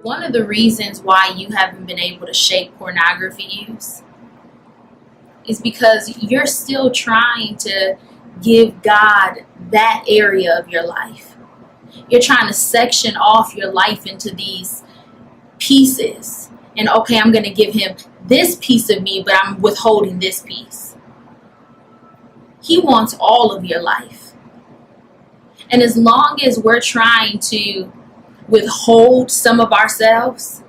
One of the reasons why you haven't been able to shake pornography use is because you're still trying to give God that area of your life. You're trying to section off your life into these pieces. And okay, I'm going to give him this piece of me, but I'm withholding this piece. He wants all of your life. And as long as we're trying to withhold some of ourselves,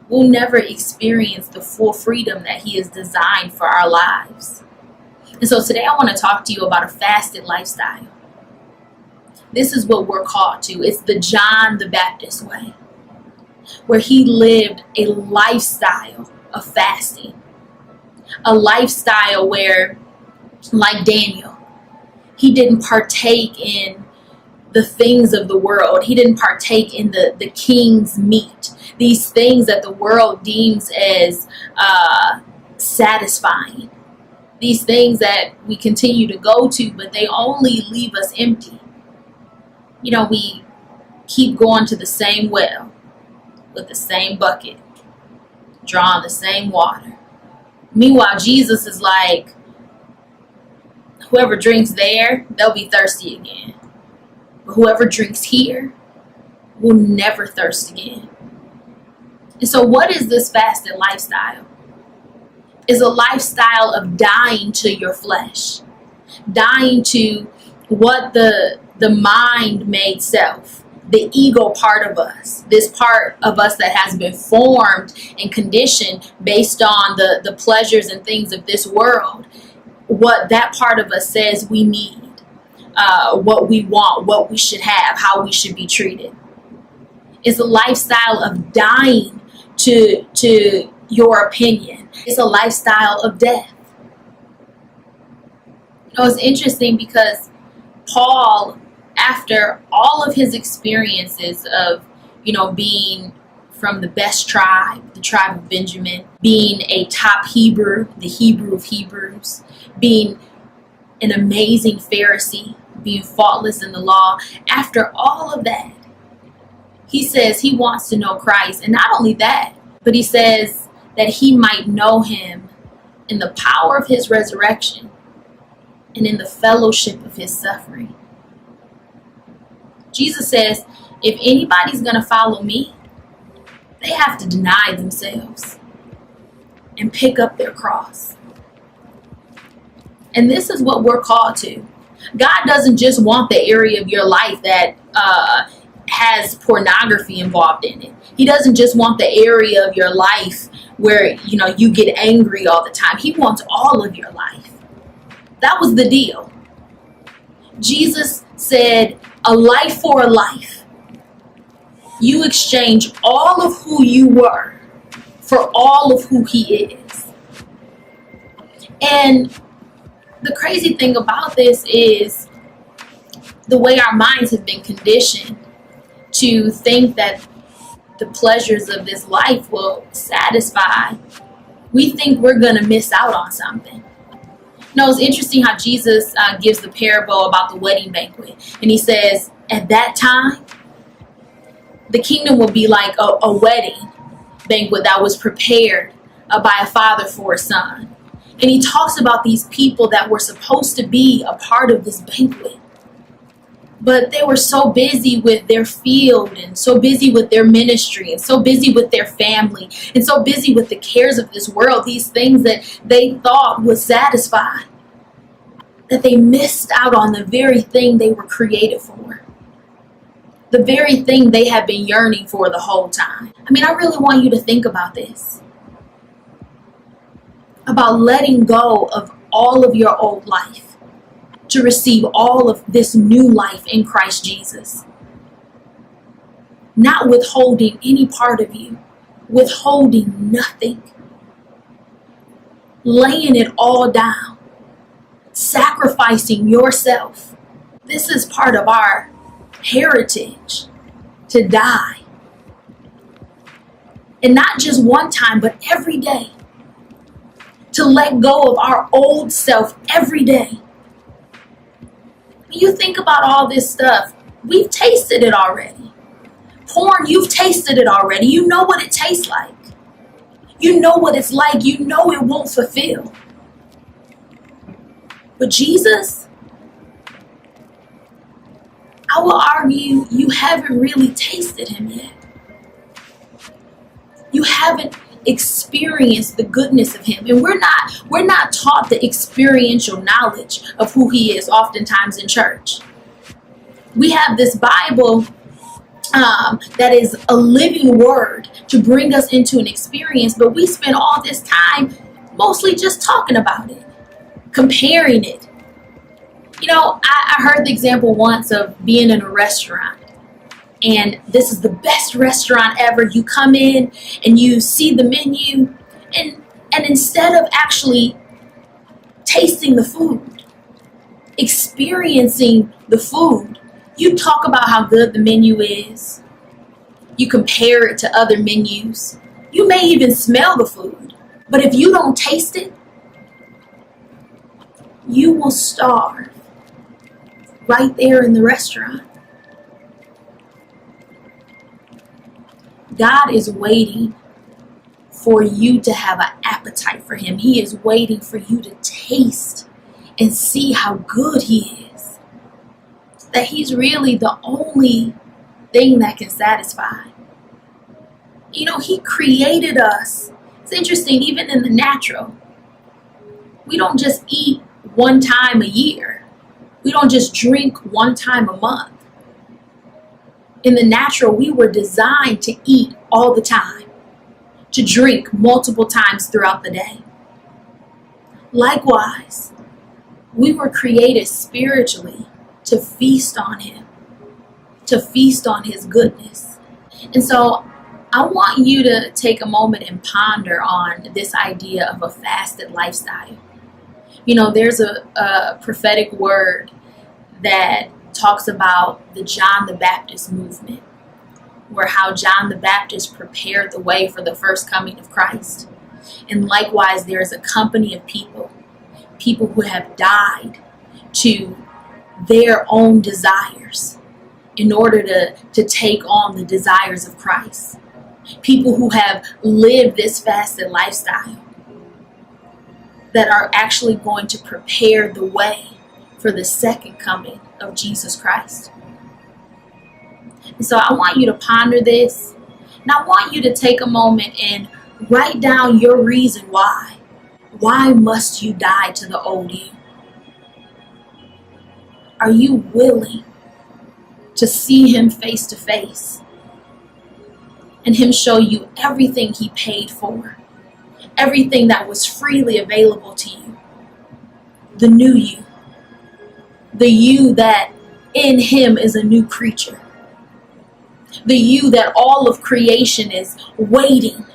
we'll never experience the full freedom that he has designed for our lives. And so today I want to talk to you about a fasted lifestyle. This is what we're called to. It's the John the Baptist way, where he lived a lifestyle of fasting. A lifestyle where, like Daniel, he didn't partake in the things of the world. He didn't partake in the king's meat. These things that the world deems as satisfying. These things that we continue to go to, but they only leave us empty. You know, we keep going to the same well with the same bucket, drawing the same water. Meanwhile, Jesus is like, whoever drinks there, they'll be thirsty again. But whoever drinks here will never thirst again. And so what is this fasted lifestyle? It's a lifestyle of dying to your flesh. Dying to what the mind-made self, the ego part of us, this part of us that has been formed and conditioned based on the pleasures and things of this world, what that part of us says we need. What we want, what we should have, how we should be treated. It's a lifestyle of dying to your opinion. It's a lifestyle of death. You know, it's interesting because Paul, after all of his experiences of, being from the best tribe, the tribe of Benjamin, being a top Hebrew, the Hebrew of Hebrews, being an amazing Pharisee, being faultless in the law. After all of that, he says he wants to know Christ. And not only that, but he says that he might know him in the power of his resurrection and in the fellowship of his suffering. Jesus says, if anybody's going to follow me, they have to deny themselves and pick up their cross. And this is what we're called to. God doesn't just want the area of your life that has pornography involved in it. He doesn't just want the area of your life where, you get angry all the time. He wants all of your life. That was the deal. Jesus said, a life for a life. You exchange all of who you were for all of who he is. And the crazy thing about this is the way our minds have been conditioned to think that the pleasures of this life will satisfy. We think we're going to miss out on something. No, it's interesting how Jesus gives the parable about the wedding banquet. And he says, at that time, the kingdom will be like a wedding banquet that was prepared by a father for a son. And he talks about these people that were supposed to be a part of this banquet. But they were so busy with their field and so busy with their ministry and so busy with their family and so busy with the cares of this world, these things that they thought would satisfy, that they missed out on the very thing they were created for. The very thing they had been yearning for the whole time. I mean, I really want you to think about this. About letting go of all of your old life to receive all of this new life in Christ Jesus. Not withholding any part of you, withholding nothing. Laying it all down, sacrificing yourself. This is part of our heritage, to die. And not just one time, but every day. To let go of our old self every day. When you think about all this stuff, we've tasted it already. Porn, you've tasted it already. You know what it tastes like. You know what it's like. You know it won't fulfill. But Jesus, I will argue you haven't really tasted him yet. You haven't experienced the goodness of him. And we're not taught the experiential knowledge of who he is oftentimes in church. We have this Bible that is a living word to bring us into an experience, but we spend all this time mostly just talking about it, comparing it. You know, I heard the example once of being in a restaurant, and this is the best restaurant ever. You come in and you see the menu, and instead of actually tasting the food, experiencing the food, you talk about how good the menu is. You compare it to other menus. You may even smell the food, but if you don't taste it, you will starve right there in the restaurant. God is waiting for you to have an appetite for him. He is waiting for you to taste and see how good he is. That he's really the only thing that can satisfy. You know, he created us. It's interesting, even in the natural, we don't just eat one time a year. We don't just drink one time a month. In the natural, we were designed to eat all the time, to drink multiple times throughout the day. Likewise, we were created spiritually to feast on him, to feast on his goodness. And so I want you to take a moment and ponder on this idea of a fasted lifestyle. You know, there's a prophetic word that talks about the John the Baptist movement, where how John the Baptist prepared the way for the first coming of Christ. And likewise, there's a company of people who have died to their own desires in order to take on the desires of Christ. People who have lived this fasted lifestyle that are actually going to prepare the way for the second coming of Jesus Christ. And so I want you to ponder this, and I want you to take a moment and write down your reason why. Why must you die to the old you? Are you willing to see him face to face and him show you everything he paid for, everything that was freely available to you, the new you, the you that in him is a new creature, the you that all of creation is waiting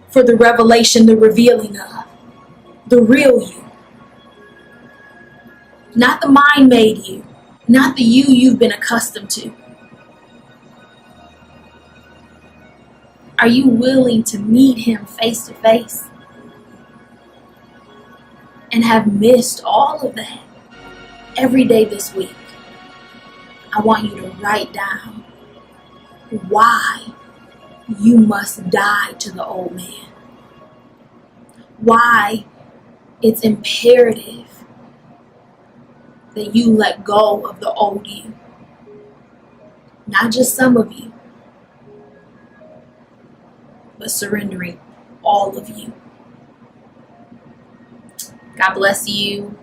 for the revelation, the revealing of, the real you, not the mind-made you, not the you you've been accustomed to. Are you willing to meet him face to face and have missed all of that every day this week? I want you to write down why you must die to the old man. Why it's imperative that you let go of the old you. Not just some of you, but surrendering all of you. God bless you.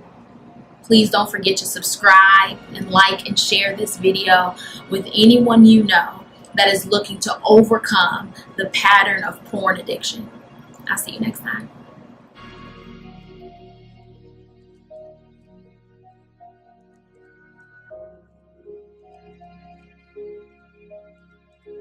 Please don't forget to subscribe and like and share this video with anyone you know that is looking to overcome the pattern of porn addiction. I'll see you next time.